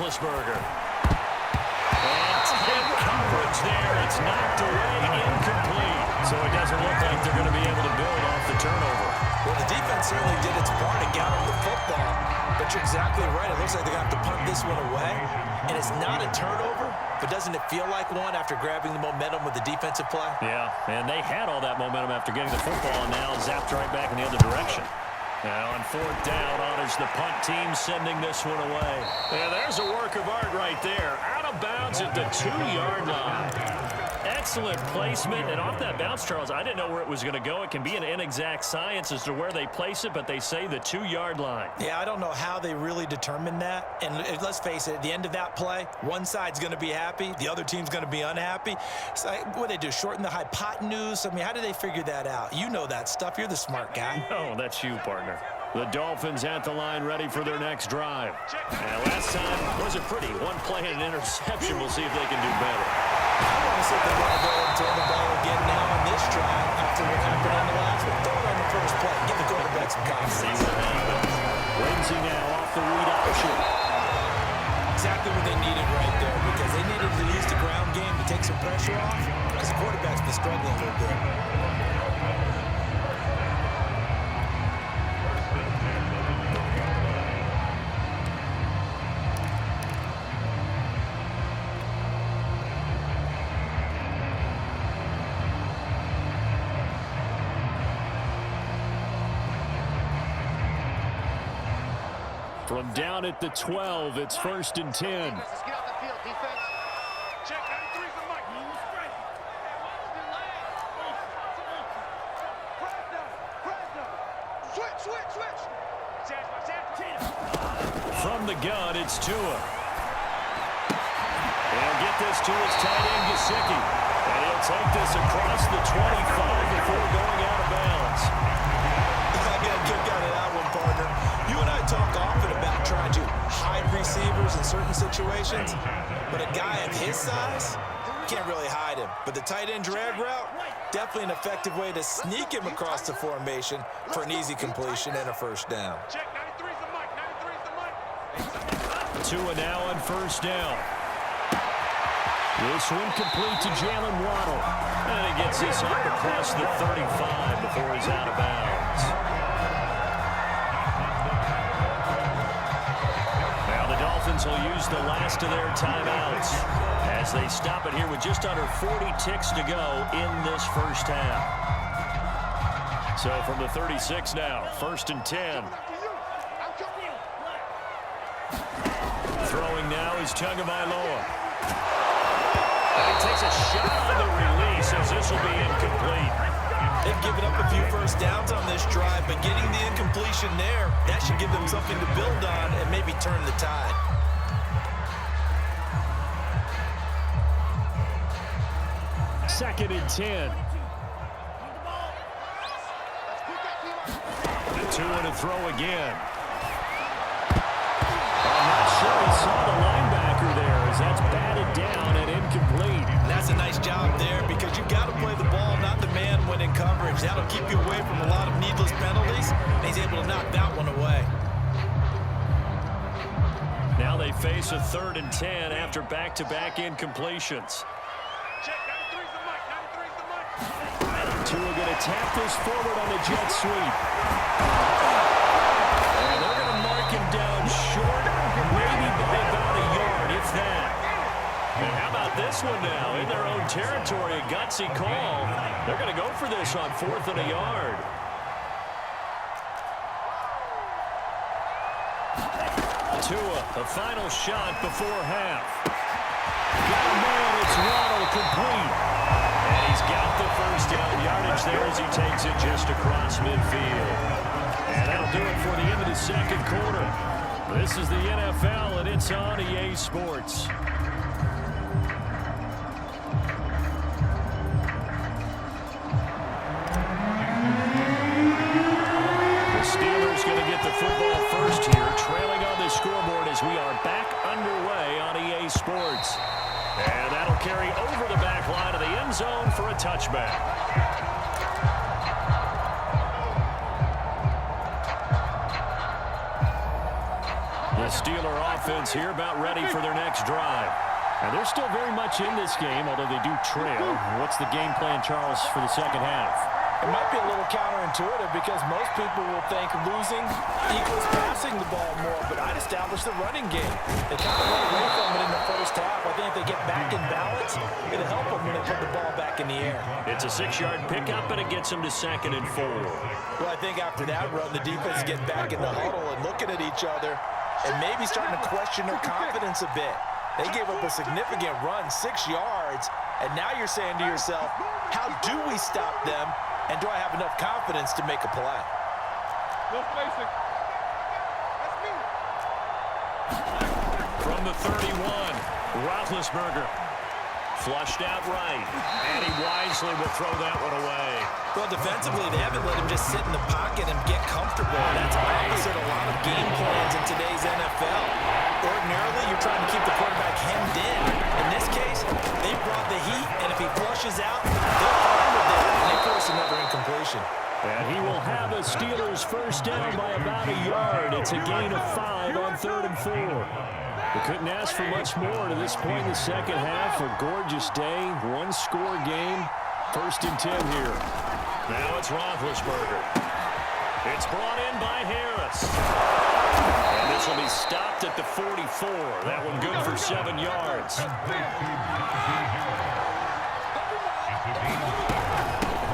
Roethlisberger. And tight coverage there. It's knocked away, incomplete. So it doesn't look like they're going to be able to build off the turnover. Well, the defense certainly did its part to get him the football. But you're exactly right. It looks like they're going to have to punt this one away. And it's not a turnover, but doesn't it feel like one after grabbing the momentum with the defensive play? Yeah, and they had all that momentum after getting the football, and now zapped right back in the other direction. Now on fourth down, honors the punt team, sending this one away. Yeah, there's a work of art right there. Out of bounds at the 2-yard line. Excellent placement, and off that bounce, Charles, I didn't know where it was going to go. It can be an inexact science as to where they place it, but they say the 2-yard line. Yeah, I don't know how they really determined that. And let's face it, at the end of that play, one side's going to be happy, the other team's going to be unhappy. So what do they do, shorten the hypotenuse? I mean, how do they figure that out? You know that stuff. You're the smart guy. Oh, that's you, partner. The Dolphins at the line, ready for their next drive. And last time wasn't pretty. One play and an interception. We'll see if they can do better. I want to see if they want to go and throw the ball again now on this drive after what happened on the last one. Throw it on the first play. Give the quarterback some confidence. See what happens. Lindsey now off the read option. Exactly what they needed right there, because they needed to use the ground game to take some pressure off, because the quarterback's been struggling a little bit. From down at the 12, it's 1st and 10. Let's get out the field, defense. Check 93's the mic. Switch. From the gun, it's Tua. He'll get this to his tight end, Gesicki. And he'll take this across the 25 before going out of bounds. I got a kick out of that one, partner. You and I talk often about trying to hide receivers in certain situations, but a guy of his size, can't really hide him. But the tight end drag route, definitely an effective way to sneak him across the formation for an easy completion and a first down. Check 93's the mic. 93's the mic. Tua now on first down. This one complete to Jalen Waddle. And he gets this up across the 35 before he's out of bounds. Now the Dolphins will use the last of their timeouts as they stop it here with just under 40 ticks to go in this first half. So from the 36 now, 1st and 10. Throwing now is Tagovailoa. And he takes a shot on the release as this will be incomplete. They've given up a few first downs on this drive, but getting the incompletion there, that should give them something to build on and maybe turn the tide. Second and 10. The 2 and a throw again. I'm not sure he saw the linebacker there as that's batted down and incomplete. That's a nice job there, because you got to play the ball, not the man when in coverage. That'll keep you away from a lot of needless penalties, and he's able to knock that one away. Now they face a 3rd and 10 after back-to-back incompletions. Check 93's the mic. 93's the mic. Tua going to tap this forward on the jet sweep. And they're going to mark him down short, maybe by about a yard, if that. And how about this one now? In their own territory, a gutsy call. They're going to go for this on 4th and a yard. Tua, the final shot before half. Got a man, it's Waddle, complete. And he's got the first down yardage there as he takes it just across midfield. And that'll do it for the end of the second quarter. This is the NFL, and it's on EA Sports. The Steelers going to get the football first here, trailing on the scoreboard as we are back underway on EA Sports. And that'll carry over the back line of the end zone for a touchback. The The Steeler offense here about ready for their next drive. And they're still very much in this game, although they do trail. What's the game plan, Charles, for the second half? It might be a little counterintuitive because most people will think losing equals passing the ball more, but I'd establish the running game. They kind of went away from it in the first half. I think if they get back in balance, it'll help them when they put the ball back in the air. It's a 6-yard pickup, and it gets them to 2nd and 4. Well, I think after that run, the defense get back in the huddle and looking at each other and maybe starting to question their confidence a bit. They gave up a significant run, 6 yards, and now you're saying to yourself, how do we stop them, and do I have enough confidence to make a play? No spacing. That's me. From the 31, Roethlisberger. Flushed out right, and he wisely will throw that one away. Well, defensively, they haven't let him just sit in the pocket and get comfortable. That's opposite a lot of game plans in today's NFL. Ordinarily, you're trying to keep the quarterback hemmed in. In this case, they brought the heat, and if he flushes out, they're fine with it, and they force another incompletion. And he will have a Steelers first down by about a yard. It's a gain of 5 on 3rd and 4. We couldn't ask for much more to this point in the second half. A gorgeous day, one-score game. 1st and 10 here. Now it's Roethlisberger. It's brought in by Harris. And this will be stopped at the 44. That one good for 7 yards.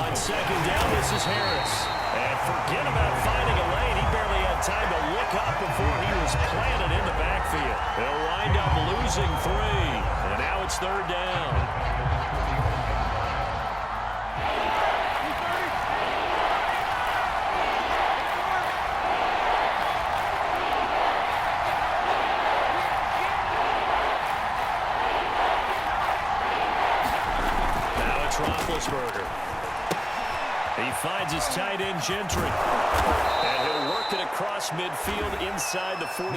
On 2nd down, this is Harris. And forget about finding a lane. He barely had time to look up before he was planted in the backfield. They'll wind up losing 3. And now it's 3rd down. Roethlisberger. He finds his tight end, Gentry. And he'll work it across midfield inside the 45.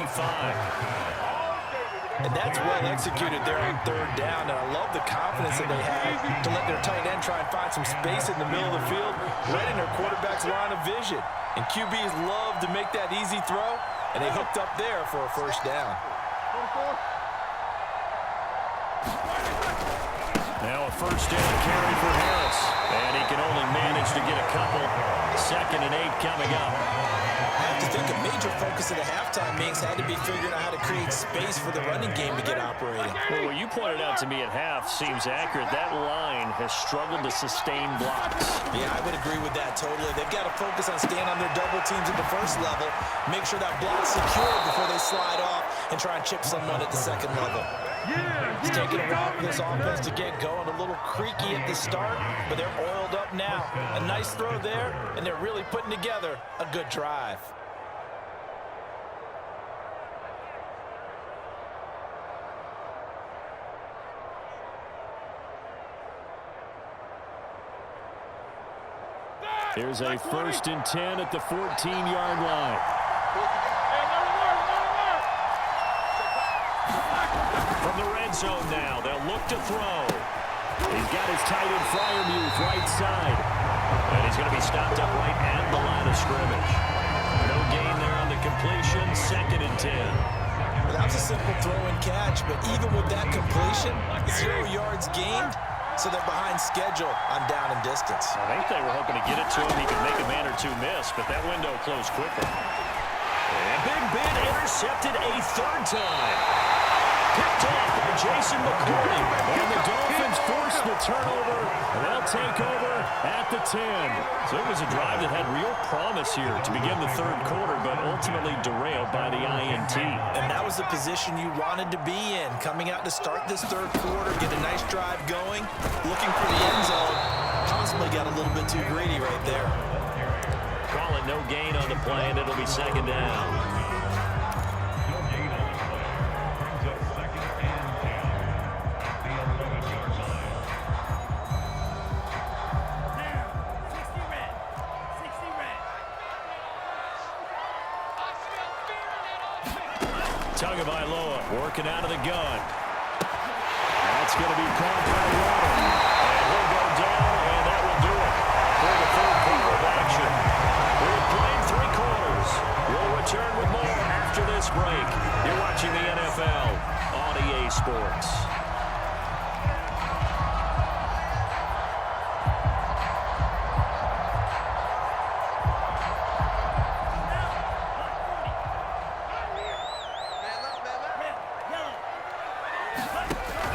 And that's well executed there on 3rd down. And I love the confidence that they have to let their tight end try and find some space in the middle of the field, right in their quarterback's line of vision. And QBs love to make that easy throw, and they hooked up there for a first down. Now a first down carry for Harris. And he can only manage to get a couple. 2nd and 8 coming up. I have to think a major focus of the halftime meetings had to be figuring out how to create space for the running game to get operating. Well, what you pointed out to me at half seems accurate. That line has struggled to sustain blocks. Yeah, I would agree with that totally. They've got to focus on staying on their double teams at the first level, make sure that block's secure before they slide off and try and chip someone at the 2nd level. It's taking a while for this offense to get going. A little creaky at the start, but they're oiled up now. A nice throw there, and they're really putting together a good drive. Here's a 1st and 10 at the 14-yard line. From the red zone now, they'll look to throw. He's got his tight end Freiermuth right side. And he's going to be stopped up right at the line of scrimmage. No gain there on the completion, 2nd and 10. Well, that was a simple throw and catch, but even with that completion, 0 yards gained, so they're behind schedule on down and distance. I think they were hoping to get it to him. He could make a man or two miss, but that window closed quickly. And Big Ben intercepted a 3rd time. Picked off by Jason McCourty. And the Dolphins force the turnover. And they'll take over at the 10. So it was a drive that had real promise here to begin the 3rd quarter, but ultimately derailed by the INT. And that was the position you wanted to be in. Coming out to start this 3rd quarter, get a nice drive going, looking for the end zone. Possibly got a little bit too greedy right there. Call it no gain on the play, and it'll be 2nd down. Tagovailoa working out of the gun. That's going to be caught by Water. And he'll go down, and that will do it for the 3rd quarter of action. We've played 3 quarters. We'll return with more after this break. You're watching the NFL on EA Sports.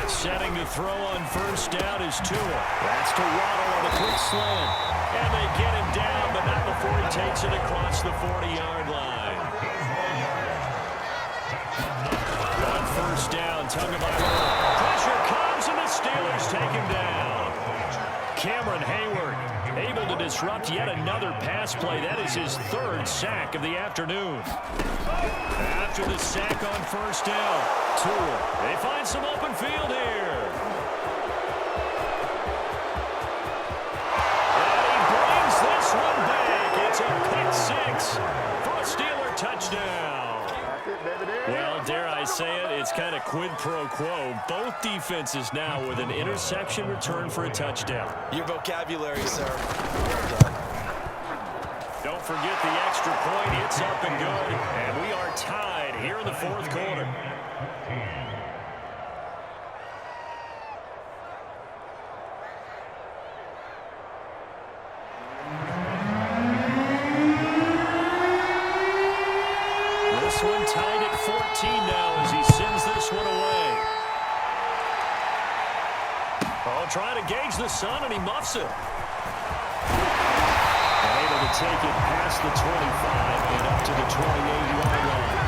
Setting to throw on first down is Tua. That's to Waddle on a quick slant. And they get him down, but not before he takes it across the 40-yard line. On first down, Tagovailoa. Pressure comes, and the Steelers take him down. Cameron Hayward able to disrupt yet another pass play. That is his third sack of the afternoon. After the sack on first down, Tua. They find some open field here. And he brings this one back. It's a pick six for a Steeler touchdown. Well, dare I say it, it's kind of quid pro quo. Both defenses now with an interception return for a touchdown. Your vocabulary, sir. Don't forget the extra point. It's up and good. And we are tied here in the fourth quarter. This one tied at 14 now as he sends this one away. Oh, trying to gauge the sun, and he muffs it. Able to take it past the 25 and up to the 28-yard line.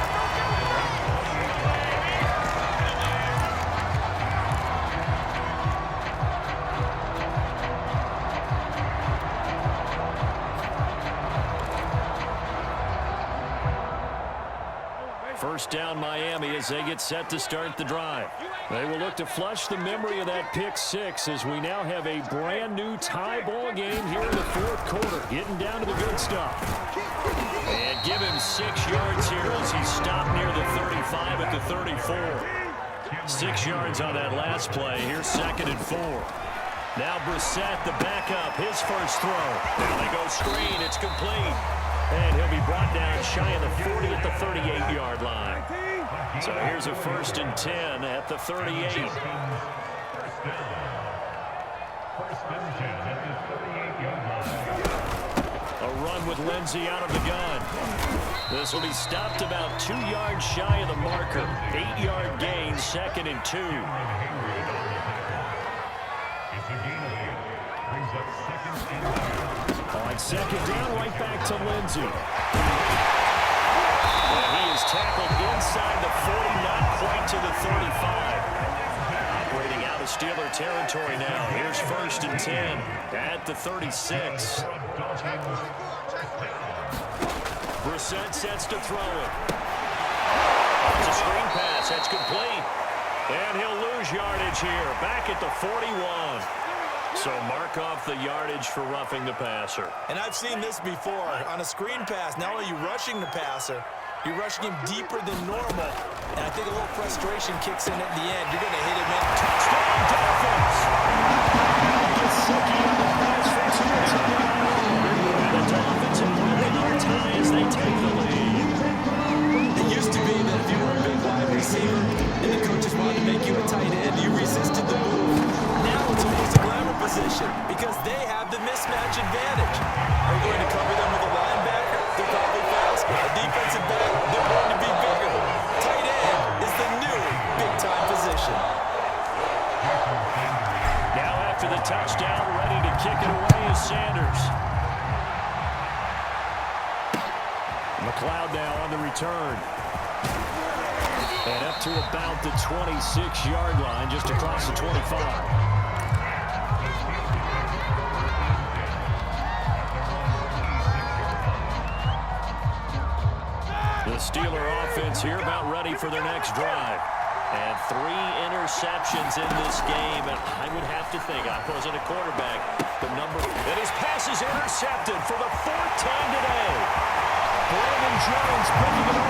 First down Miami as they get set to start the drive. They will look to flush the memory of that pick six as we now have a brand new tie ball game here in the fourth quarter. Getting down to the good stuff. And give him 6 yards here as he stopped near the 35 at the 34. 6 yards on that last play. Here's 2nd and 4. Now Brissett, the backup, his first throw. Now they go screen. It's complete. And he'll be brought down shy of the 40 at the 38-yard line. So here's a 1st and 10 at the 38. A run with Lindsey out of the gun. This will be stopped about 2 yards shy of the marker. 8-yard gain, 2nd and 2. On 2nd down, right back to Lindsey. And he is tackled inside the 40, not quite to the 35. Operating out of Steeler territory now. Here's 1st and 10 at the 36. Brissett sets to throw it. It's a screen pass. That's complete. And he'll lose yardage here. Back at the 41. So mark off the yardage for roughing the passer. And I've seen this before. On a screen pass, not only are you rushing the passer, you're rushing him deeper than normal. And I think a little frustration kicks in at the end. You're going to hit him in. Touchdown, Dolphins! Gesicki on the pass for Tua. And the Dolphins have broken their tie as they take the lead. It used to be that if you were a big wide receiver and the coaches wanted to make you a tight end, you resisted the move. Now it's almost a glamour position because they have the mismatch advantage. Are you going to cover them with a linebacker? They're probably fast. A defensive back, they're going to be bigger. Tight end is the new big-time position. Now after the touchdown, ready to kick it away is Sanders. McLeod now on the return. And up to about the 26-yard line, just across the 25. The Steeler offense here about ready for their next drive. And 3 interceptions in this game. And I would have to think, I wasn't a quarterback, the number that his pass is intercepted for the 4th time today. Brandon Jones picking it off.